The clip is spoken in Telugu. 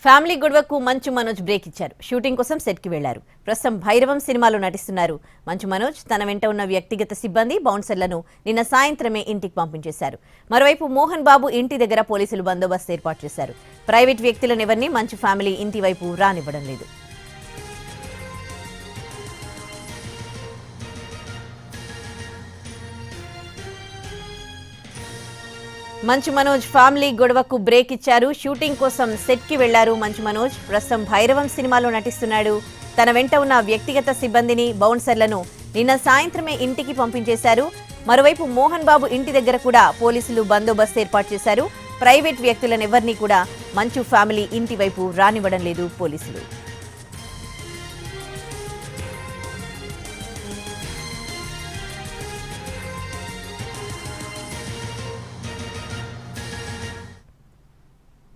ఫ్యామిలీ గొడవకు మంచు మనోజ్ బ్రేక్ ఇచ్చారు. షూటింగ్ కోసం సెట్ కి వెళ్లారు. ప్రస్తుతం భైరవం సినిమాలో నటిస్తున్నారు. మంచు మనోజ్ తన వెంట ఉన్న వ్యక్తిగత సిబ్బంది బౌన్సర్లను నిన్న సాయంత్రమే ఇంటికి పంపించేశారు. మరోవైపు మోహన్ బాబు ఇంటి దగ్గర పోలీసులు బందోబస్తు ఏర్పాటు చేశారు. ప్రైవేట్ వ్యక్తులను ఎవరిని మంచు ఫ్యామిలీ ఇంటి వైపు రానివ్వడం లేదు. మంచు మనోజ్ ఫ్యామిలీ గొడవకు బ్రేక్ ఇచ్చారు. షూటింగ్ కోసం సెట్ కి వెళ్లారు. మంచు మనోజ్ ప్రస్తుతం భైరవం సినిమాలో నటిస్తున్నాడు. తన వెంట ఉన్న వ్యక్తిగత సిబ్బందిని బౌన్సర్లను నిన్న సాయంత్రమే ఇంటికి పంపించేశారు. మరోవైపు మోహన్ బాబు ఇంటి దగ్గర కూడా పోలీసులు బందోబస్తు ఏర్పాటు చేశారు. ప్రైవేట్ వ్యక్తులను ఎవరిని కూడా మంచు ఫ్యామిలీ ఇంటి వైపు రానివ్వడం లేదు పోలీసులు.